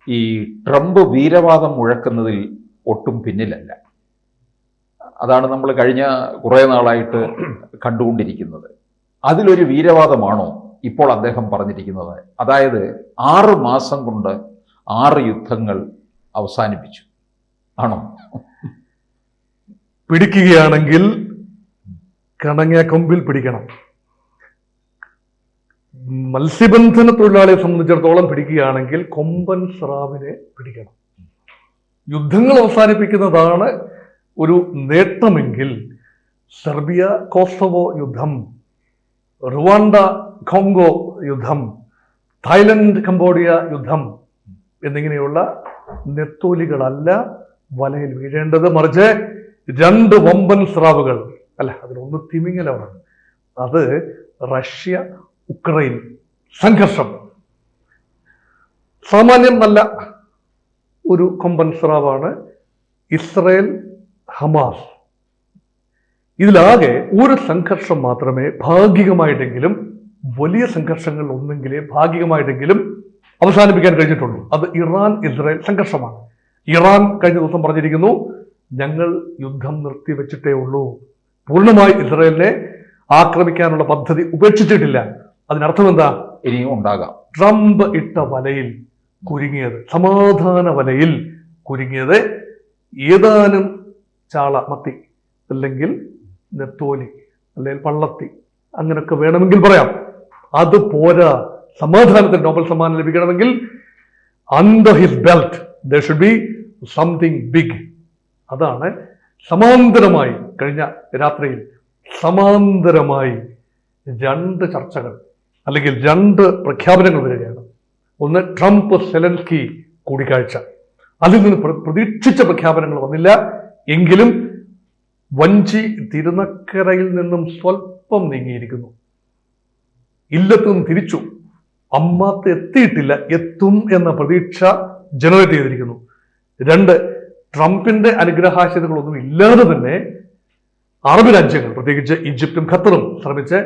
ഈ ട്രംപ് വീരവാദം മുഴക്കുന്നതിൽ ഒട്ടും പിന്നിലല്ല. അതാണ് നമ്മൾ കഴിഞ്ഞ കുറേ നാളായിട്ട് കണ്ടുകൊണ്ടിരിക്കുന്നത്. അതിലൊരു വീരവാദമാണോ ഇപ്പോൾ അദ്ദേഹം പറഞ്ഞിരിക്കുന്നത്? അതായത് 6 മാസം കൊണ്ട് 6 യുദ്ധങ്ങൾ അവസാനിപ്പിച്ചു ആണോ? പിടിക്കുകയാണെങ്കിൽ കണങ്ങിയ കൊമ്പിൽ പിടിക്കണം. മത്സ്യബന്ധന തൊഴിലാളിയെ സംബന്ധിച്ചിടത്തോളം പിടിക്കുകയാണെങ്കിൽ കൊമ്പൻ സ്രാവിനെ പിടിക്കണം. യുദ്ധങ്ങൾ അവസാനിപ്പിക്കുന്നതാണ് ഒരു നേട്ടമെങ്കിൽ സെർബിയ കോസവോ യുദ്ധം, റുവാണ്ട കോങ്കോ യുദ്ധം, തായ്ലൻഡ് കംബോഡിയ യുദ്ധം എന്നിങ്ങനെയുള്ള നെത്തോലികളല്ല വലയിൽ വീഴേണ്ടത്. മറിച്ച് 2 വമ്പൻ സ്രാവുകൾ, അല്ല അതിലൊന്ന് തിമിംഗലമാണ്. അത് റഷ്യ ഉക്രൈൻ സംഘർഷം. സാമാന്യം നല്ല ഒരു കൊമ്പൻ സ്രാവാണ് ഇസ്രയേൽ ഹമാസ്. ഇതിലാകെ ഒരു സംഘർഷം മാത്രമേ ഭാഗികമായിട്ടെങ്കിലും, വലിയ സംഘർഷങ്ങൾ ഒന്നെങ്കിലേ ഭാഗികമായിട്ടെങ്കിലും അവസാനിപ്പിക്കാൻ കഴിഞ്ഞിട്ടുള്ളൂ. അത് ഇറാൻ ഇസ്രായേൽ സംഘർഷമാണ്. ഇറാൻ കഴിഞ്ഞ ദിവസം പറഞ്ഞിരിക്കുന്നു, ഞങ്ങൾ യുദ്ധം നിർത്തിവെച്ചിട്ടേ ഉള്ളൂ, പൂർണ്ണമായി ഇസ്രായേലിനെ ആക്രമിക്കാനുള്ള പദ്ധതി ഉപേക്ഷിച്ചിട്ടില്ല. അതിനർത്ഥം എന്താ? ഇനിയും ഉണ്ടാകാം. ട്രംപ് ഇട്ട വലയിൽ കുരുങ്ങിയത്, സമാധാന വലയിൽ കുരുങ്ങിയത് ഏതാനും ചാള, മത്തി, അല്ലെങ്കിൽ നെത്തോലി, അല്ലെങ്കിൽ പള്ളത്തി, അങ്ങനെയൊക്കെ വേണമെങ്കിൽ പറയാം. അത് പോരാ. സമാധാനത്തിന് നോബൽ സമ്മാനം ലഭിക്കണമെങ്കിൽ under his belt there should be something big. അതാണ് സമാന്തരമായി കഴിഞ്ഞ രാത്രിയിൽ സമാന്തരമായി 2 ചർച്ചകൾ അല്ലെങ്കിൽ 2 പ്രഖ്യാപനങ്ങൾ വരികയാണ്. ഒന്ന് ട്രംപ് സെലൻസ്കി കൂടിക്കാഴ്ച. അതിൽ നിന്ന് പ്രതീക്ഷിച്ച പ്രഖ്യാപനങ്ങൾ വന്നില്ല എങ്കിലും വഞ്ചി തിരുനക്കരയിൽ നിന്നും സ്വല്പം നീങ്ങിയിരിക്കുന്നു. ഇല്ലത്തു നിന്ന് തിരിച്ചു. അമ്മാത്ത് എത്തിയിട്ടില്ല, എത്തും എന്ന പ്രതീക്ഷ ജനറേറ്റ് ചെയ്തിരിക്കുന്നു. 2, ട്രംപിന്റെ അനുഗ്രഹാശയങ്ങളൊന്നും ഇല്ലാതെ തന്നെ അറബ് രാജ്യങ്ങൾ, പ്രത്യേകിച്ച് ഈജിപ്തും ഖത്തറും ശ്രമിച്ച്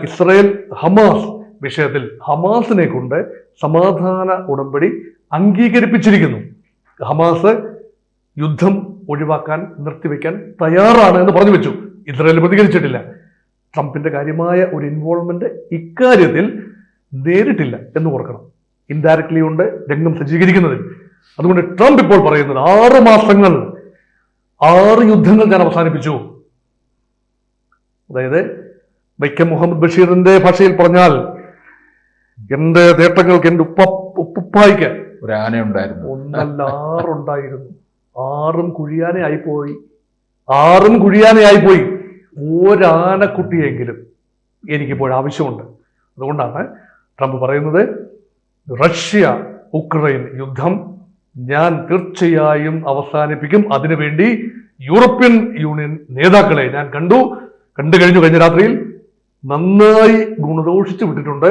ഇസ്രായേൽ ഹമാസ് വിഷയത്തിൽ ഹമാസിനെ കൊണ്ട് സമാധാന ഉടമ്പടി അംഗീകരിപ്പിച്ചിരിക്കുന്നു. ഹമാസ് യുദ്ധം ഒഴിവാക്കാൻ, നിർത്തിവെക്കാൻ തയ്യാറാണ് എന്ന് പറഞ്ഞു വെച്ചു. ഇസ്രായേൽ പ്രതികരിച്ചിട്ടില്ല. ട്രംപിന്റെ കാര്യമായ ഒരു ഇൻവോൾവ്മെന്റ് ഇക്കാര്യത്തിൽ നേരിട്ടില്ല എന്ന് ഓർക്കണം. ഇൻഡയറക്ട്ലി കൊണ്ട് രംഗം സജ്ജീകരിക്കുന്നതിൽ. അതുകൊണ്ട് ട്രംപ് ഇപ്പോൾ പറയുന്നത് 6 മാസങ്ങൾ 6 യുദ്ധങ്ങൾ ഞാൻ അവസാനിപ്പിച്ചു. അതായത് വൈക്കം മുഹമ്മദ് ബഷീറിന്റെ ഭാഷയിൽ പറഞ്ഞാൽ, എന്റെ നേട്ടങ്ങൾക്ക് എന്റെ ഉപ്പായിക്ക് ഒരു ആന ഉണ്ടായിരുന്നു, 1 അല്ല 6 ഉണ്ടായിരുന്നു. 6ഉം കുഴിയാനയായിപ്പോയി. 6ഉം കുഴിയാനയായിപ്പോയി. ഒരാനക്കുട്ടിയെങ്കിലും എനിക്കിപ്പോൾ ആവശ്യമുണ്ട്. അതുകൊണ്ടാണ് ട്രംപ് പറയുന്നത്, റഷ്യ ഉക്രൈൻ യുദ്ധം ഞാൻ തീർച്ചയായും അവസാനിപ്പിക്കും. അതിനുവേണ്ടി യൂറോപ്യൻ യൂണിയൻ നേതാക്കളെ ഞാൻ കണ്ടു കഴിഞ്ഞു. കഴിഞ്ഞ രാത്രിയിൽ നന്നായി ഗുണദോഷിച്ചു വിട്ടിട്ടുണ്ട്.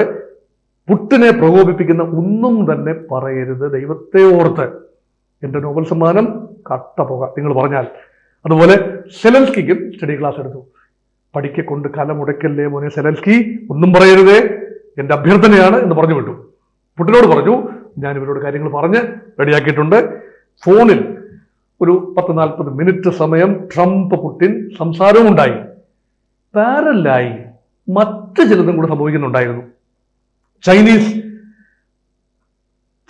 പുട്ടിനെ പ്രകോപിപ്പിക്കുന്ന ഒന്നും തന്നെ പറയരുത്, ദൈവത്തെ ഓർത്ത്. എൻ്റെ നോബൽ സമ്മാനം കട്ടപ്പുക നിങ്ങൾ പറഞ്ഞാൽ. അതുപോലെ സെലൻസ്കിക്കും സ്റ്റഡി ക്ലാസ് എടുത്തു. പഠിക്കൊണ്ട് കലമുടക്കല്ലേ മോനെ സെലൻസ്കി, ഒന്നും പറയരുതേ, എൻ്റെ അഭ്യർത്ഥനയാണ് എന്ന് പറഞ്ഞു വിട്ടു. പുട്ടിനോട് പറഞ്ഞു, ഞാൻ ഇവരോട് കാര്യങ്ങൾ പറഞ്ഞ് റെഡിയാക്കിയിട്ടുണ്ട്. ഫോണിൽ ഒരു 10-40 മിനിറ്റ് സമയം ട്രംപ് പുട്ടിൻ സംസാരവും ഉണ്ടായി. പാരലായി മറ്റു ചിലതും കൂടെ സംഭവിക്കുന്നുണ്ടായിരുന്നു. Chinese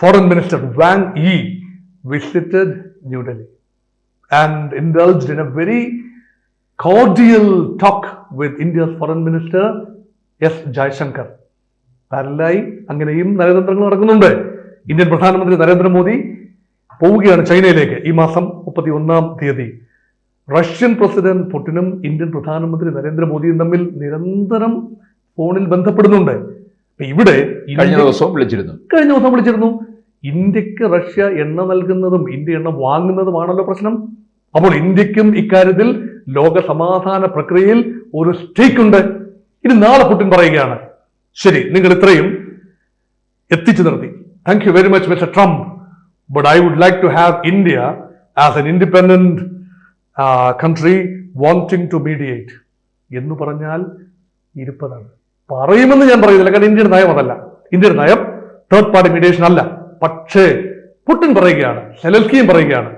foreign minister Wang Yi visited New Delhi and indulged in a very cordial talk with India's foreign minister S. Jaishankar. പാരലായി അങ്ങനെയും നയതന്ത്രങ്ങൾ നടക്കുന്നുണ്ട്. ഇന്ത്യൻ പ്രധാനമന്ത്രി നരേന്ദ്രമോദി പോവുകയാണ് ചൈനയിലേക്ക് ഈ മാസം 31-ാം തീയതി. റഷ്യൻ പ്രസിഡന്റ് പുടിനും ഇന്ത്യൻ പ്രധാനമന്ത്രി നരേന്ദ്രമോദിയും തമ്മിൽ നിരന്തരം ഫോണിൽ ബന്ധപ്പെടുന്നുണ്ട്. ഇവിടെ കഴിഞ്ഞ ദിവസം വിളിച്ചിരുന്നു. ഇന്ത്യക്ക് റഷ്യ എണ്ണ നൽകുന്നതും ഇന്ത്യ എണ്ണ വാങ്ങുന്നതുമാണല്ലോ പ്രശ്നം. അപ്പോൾ ഇന്ത്യക്കും ഇക്കാര്യത്തിൽ ലോക സമാധാന പ്രക്രിയയിൽ ഒരു സ്റ്റേക്ക് ഉണ്ട്. ഇനി നാളെ പുടിൻ പറയുകയാണ്, ശരി നിങ്ങൾ ഇത്രയും എത്തിച്ചു നിർത്തി, thank you very much mister Trump, but I would like to have India as an independent country wanting to mediate എന്ന് പറഞ്ഞാൽ ഇരുപ്പതാണ്. പറയുമെന്ന് ഞാൻ പറയുന്നില്ല, കാരണം ഇന്ത്യയുടെ നയം അതല്ല. ഇന്ത്യയുടെ നയം തേർഡ് പാർട്ടി മീഡിയേഷൻ അല്ല. പക്ഷേ പുടിൻ പറയുകയാണ്, സെലൻസ്കിയും പറയുകയാണ്,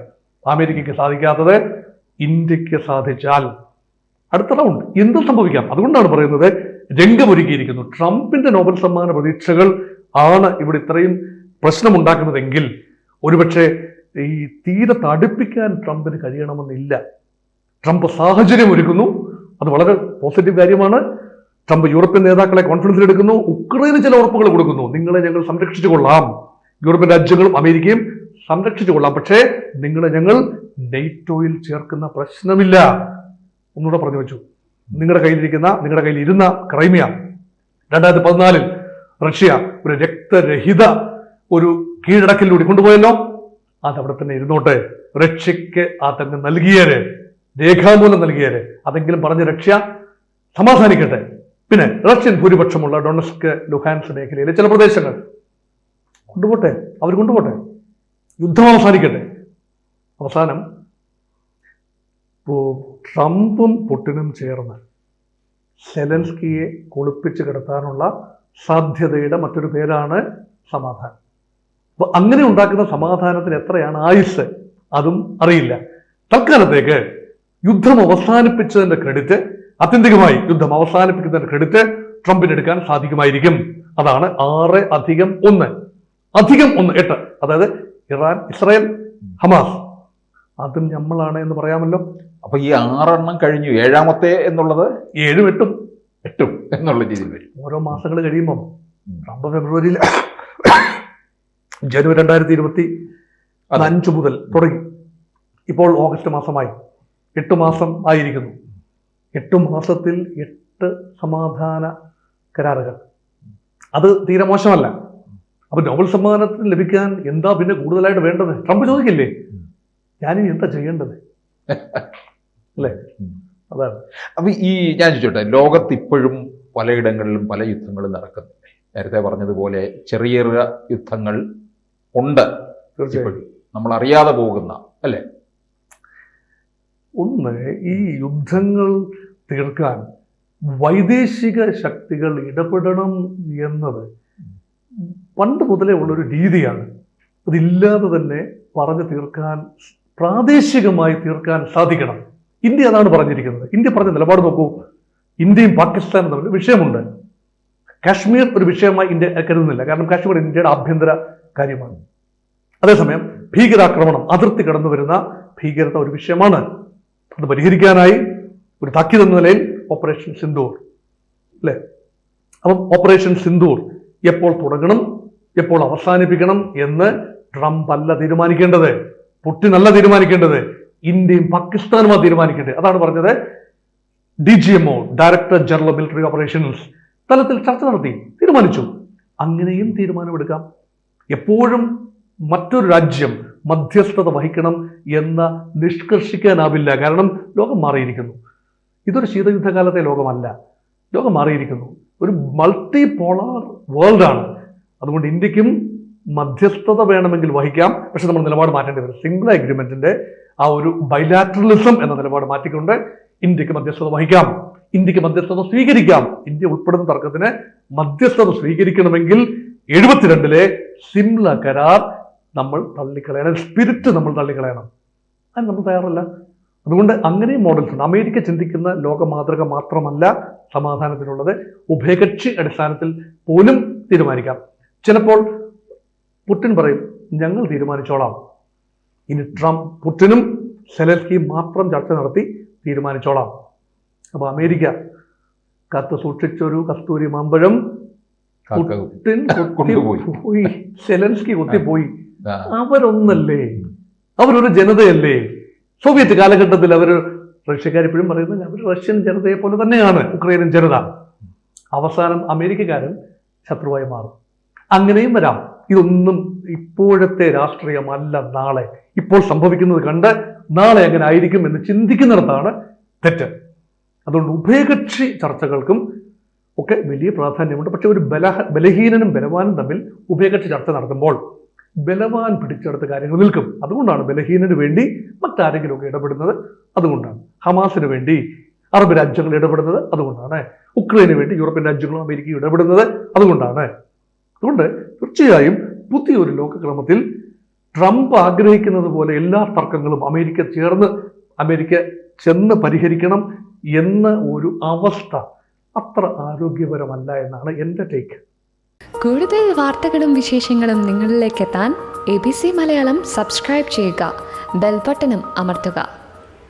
അമേരിക്കയ്ക്ക് സാധിക്കാത്തത് ഇന്ത്യക്ക് സാധിച്ചാൽ അടുത്ത റൗണ്ട് എന്തും സംഭവിക്കാം. അതുകൊണ്ടാണ് പറയുന്നത് രംഗമൊരുക്കിയിരിക്കുന്നു. ട്രംപിന്റെ നോബൽ സമ്മാന പ്രതീക്ഷകൾ ആണ് ഇവിടെ ഇത്രയും പ്രശ്നമുണ്ടാക്കുന്നതെങ്കിൽ ഒരുപക്ഷെ ഈ തീരെ തടുപ്പിക്കാൻ ട്രംപിന് കഴിയണമെന്നില്ല. ട്രംപ് സാഹചര്യം ഒരുക്കുന്നു, അത് വളരെ പോസിറ്റീവ് കാര്യമാണ്. ട്രംപ് യൂറോപ്യൻ നേതാക്കളെ കോൺഫറൻസിലെടുക്കുന്നു, ഉക്രൈന് ചില ഉറപ്പുകൾ കൊടുക്കുന്നു. നിങ്ങളെ ഞങ്ങൾ സംരക്ഷിച്ചു കൊള്ളാം, യൂറോപ്യൻ രാജ്യങ്ങളും അമേരിക്കയും സംരക്ഷിച്ചു കൊള്ളാം, പക്ഷേ നിങ്ങളെ ഞങ്ങൾ നെയ്റ്റോയിൽ ചേർക്കുന്ന പ്രശ്നമില്ല. ഒന്നുകൂടെ പറഞ്ഞു വെച്ചു, നിങ്ങളുടെ കയ്യിൽ ഇരുന്ന ക്രൈമിയ 2014 റഷ്യ ഒരു രക്തരഹിത ഒരു കീഴടക്കലിലൂടെ കൊണ്ടുപോയല്ലോ, അതവിടെ തന്നെ ഇരുന്നോട്ടെ. റഷ്യക്ക് അതങ്ങ് നൽകിയേര്, രേഖാമൂലം നൽകിയേര്, അതെങ്കിലും പറഞ്ഞ് റഷ്യ സമാധാനിക്കട്ടെ. പിന്നെ റഷ്യൻ ഭൂരിപക്ഷമുള്ള ഡൊണസ്ക്, ലുഹാൻസ് മേഖലയിലെ ചില പ്രദേശങ്ങൾ കൊണ്ടുപോട്ടെ, അവർ കൊണ്ടുപോട്ടെ, യുദ്ധം അവസാനിക്കട്ടെ. അവസാനം ട്രംപും പുടിനും ചേർന്ന് സെലൻസ്കിയെ കുളിപ്പിച്ച് കിടത്താനുള്ള സാധ്യതയുടെ മറ്റൊരു പേരാണ് സമാധാനം. അപ്പൊ അങ്ങനെ ഉണ്ടാക്കുന്ന സമാധാനത്തിന് എത്രയാണ് ആയുസ് അതും അറിയില്ല. തൽക്കാലത്തേക്ക് യുദ്ധം അവസാനിപ്പിച്ചതിന്റെ ക്രെഡിറ്റ്, ആത്യന്തികമായി യുദ്ധം അവസാനിപ്പിക്കുന്നതിന്റെ ക്രെഡിറ്റ് ട്രംപിന് എടുക്കാൻ സാധിക്കുമായിരിക്കും. അതാണ് 6+1 8, അതായത് ഇറാൻ, ഇസ്രായേൽ, ഹമാസ്. അതും നമ്മളാണ് എന്ന് പറയാമല്ലോ. അപ്പൊ ഈ 6 കഴിഞ്ഞു, 7ാമത്തെ എന്നുള്ളത് 7ഉം 8ഉം എന്നുള്ള രീതിയിൽ വരും. ഓരോ മാസങ്ങൾ കഴിയുമ്പം ട്രംപ് ഫെബ്രുവരിയിൽ ജനുവരി 2025 മുതൽ തുടങ്ങി, ഇപ്പോൾ ഓഗസ്റ്റ് മാസമായി, 8 മാസം ആയിരിക്കുന്നു. 8 മാസത്തിൽ 8 സമാധാന കരാറുകൾ, അത് തീരെ മോശമല്ല. അപ്പൊ നോബൽ സമ്മാനത്തിന് ലഭിക്കാൻ എന്താ പിന്നെ കൂടുതലായിട്ട് വേണ്ടത്? ട്രംപ് ചോദിക്കില്ലേ, ഞാനിനി എന്താ ചെയ്യേണ്ടത് അല്ലേ? അതാണ്. അപ്പൊ ഞാൻ ചോദിച്ചോട്ടെ, ലോകത്ത് ഇപ്പോഴും പലയിടങ്ങളിലും പല യുദ്ധങ്ങളും നടക്കുന്നുണ്ട്. നേരത്തെ പറഞ്ഞതുപോലെ ചെറിയ യുദ്ധങ്ങൾ ഉണ്ട്, തീർച്ചയായിട്ടും നമ്മൾ അറിയാതെ പോകുന്ന, അല്ലേ? ഒന്ന്, ഈ യുദ്ധങ്ങൾ തീർക്കാൻ വൈദേശിക ശക്തികൾ ഇടപെടണം എന്നത് പണ്ട് മുതലേ ഉള്ളൊരു രീതിയാണ്. അതില്ലാതെ തന്നെ പറഞ്ഞു തീർക്കാൻ, പ്രാദേശികമായി തീർക്കാൻ സാധിക്കണം. ഇന്ത്യ അതാണ് പറഞ്ഞിരിക്കുന്നത്. ഇന്ത്യ പറഞ്ഞ നിലപാട് നോക്കൂ. ഇന്ത്യയും പാകിസ്ഥാനും തമ്മിൽ വിഷയമുണ്ട്. കാശ്മീർ ഒരു വിഷയമായി ഇന്ത്യ കരുതുന്നില്ല, കാരണം കാശ്മീർ ഇന്ത്യയുടെ ആഭ്യന്തര കാര്യമാണ്. അതേസമയം ഭീകരാക്രമണം, അതിർത്തി കടന്നു വരുന്ന ഭീകരത ഒരു വിഷയമാണ്. അത് പരിഹരിക്കാനായി ഒരു താക്കീത് എന്ന നിലയിൽ ഓപ്പറേഷൻ സിന്ദൂർ, അല്ലേ? അപ്പം ഓപ്പറേഷൻ സിന്ദൂർ എപ്പോൾ തുടങ്ങണം, എപ്പോൾ അവസാനിപ്പിക്കണം എന്ന് ട്രംപ് അല്ല തീരുമാനിക്കേണ്ടത്, പുടിനല്ല തീരുമാനിക്കേണ്ടത്, ഇന്ത്യയും പാകിസ്ഥാനുമാണ് തീരുമാനിക്കേണ്ടത്. അതാണ് പറഞ്ഞത്. DGMO, director general of military operations തലത്തിൽ ചർച്ച നടത്തി തീരുമാനിച്ചു. അങ്ങനെയും തീരുമാനമെടുക്കാം. എപ്പോഴും മറ്റൊരു രാജ്യം മധ്യസ്ഥത വഹിക്കണം എന്ന നിഷ്കർഷിക്കാനാവില്ല. കാരണം ലോകം മാറിയിരിക്കുന്നു. ഇതൊരു ശീതയുദ്ധകാലത്തെ ലോകമല്ല, ലോകം മാറിയിരിക്കുന്നു. ഒരു മൾട്ടി പോളാർ വേൾഡാണ്. അതുകൊണ്ട് ഇന്ത്യക്കും മധ്യസ്ഥത വേണമെങ്കിൽ വഹിക്കാം, പക്ഷെ നമ്മൾ നിലപാട് മാറ്റേണ്ടി വരും. സിംഗിൾ അഗ്രിമെന്റിന്റെ ആ ഒരു ബൈലാറ്ററലിസം എന്ന നിലപാട് മാറ്റിക്കൊണ്ട് ഇന്ത്യക്ക് മധ്യസ്ഥത വഹിക്കാം, ഇന്ത്യക്ക് മധ്യസ്ഥത സ്വീകരിക്കാം. ഇന്ത്യ ഉൾപ്പെടുന്ന തർക്കത്തിന് മധ്യസ്ഥത സ്വീകരിക്കണമെങ്കിൽ 72 സിംല കരാർ നമ്മൾ തള്ളിക്കളയണം, സ്പിരിറ്റ് നമ്മൾ തള്ളിക്കളയണം. അത് നമ്മൾ തയ്യാറല്ല. അതുകൊണ്ട് അങ്ങനെയും മോഡൽസ് ഉണ്ട്. അമേരിക്ക ചിന്തിക്കുന്ന ലോക മാതൃക മാത്രമല്ല സമാധാനത്തിനുള്ളത്, ഉഭയകക്ഷി അടിസ്ഥാനത്തിൽ പോലും തീരുമാനിക്കാം. ചിലപ്പോൾ പുടിൻ പറയും, ഞങ്ങൾ തീരുമാനിച്ചോളാം. ഇനി പുടിനും സെലൻസ്കിയും മാത്രം ചർച്ച നടത്തി തീരുമാനിച്ചോളാം. അപ്പൊ അമേരിക്ക കത്ത് സൂക്ഷിച്ചൊരു കസ്തൂരി മാമ്പഴം പുടിൻ കൊത്തിപ്പോയി, സെലൻസ്കി കൊത്തിപ്പോയി. അവരൊന്നല്ലേ, അവരൊരു ജനതയല്ലേ. സോവിയറ്റ് കാലഘട്ടത്തിൽ അവർ, റഷ്യക്കാരിപ്പോഴും പറയുന്നത് അവർ റഷ്യൻ ജനതയെ പോലെ തന്നെയാണ് ഉക്രൈനിയൻ ജനത. അവസാനം അമേരിക്കക്കാരൻ ശത്രുവായി മാറും. അങ്ങനെയും വരാം. ഇതൊന്നും ഇപ്പോഴത്തെ രാഷ്ട്രീയമല്ല നാളെ. ഇപ്പോൾ സംഭവിക്കുന്നത് കണ്ട് നാളെ എങ്ങനെ ആയിരിക്കും എന്ന് ചിന്തിക്കുന്നിടത്താണ് തെറ്റ്. അതുകൊണ്ട് ഉഭയകക്ഷി ചർച്ചകൾക്കും ഒക്കെ വലിയ പ്രാധാന്യമുണ്ട്. പക്ഷെ ഒരു ബലഹീനനും ബലവാനും തമ്മിൽ ഉഭയകക്ഷി ചർച്ച നടത്തുമ്പോൾ ബലവാൻ പിടിച്ചെടുത്ത കാര്യങ്ങൾ നിൽക്കും. അതുകൊണ്ടാണ് ബലഹീനന് വേണ്ടി മറ്റാരെങ്കിലുമൊക്കെ ഇടപെടുന്നത്. അതുകൊണ്ടാണ് ഹമാസിന് വേണ്ടി അറബ് രാജ്യങ്ങൾ ഇടപെടുന്നത്. അതുകൊണ്ടാണ് ഉക്രൈന് വേണ്ടി യൂറോപ്യൻ രാജ്യങ്ങളും അമേരിക്കയും ഇടപെടുന്നത്. അതുകൊണ്ട് തീർച്ചയായും പുതിയൊരു ലോകക്രമത്തിൽ ട്രംപ് ആഗ്രഹിക്കുന്നത് പോലെ എല്ലാ തർക്കങ്ങളും അമേരിക്ക ചെന്ന് പരിഹരിക്കണം എന്ന ഒരു അവസ്ഥ അത്ര ആരോഗ്യപരമല്ല എന്നാണ് എൻ്റെ ടേക്ക്. കൂടുതൽ വാർത്തകളും വിശേഷങ്ങളും നിങ്ങളിലേക്ക് എത്താൻ ABC മലയാളം സബ്സ്ക്രൈബ് ചെയ്യുക, ബെൽ ബട്ടണും അമർത്തുക.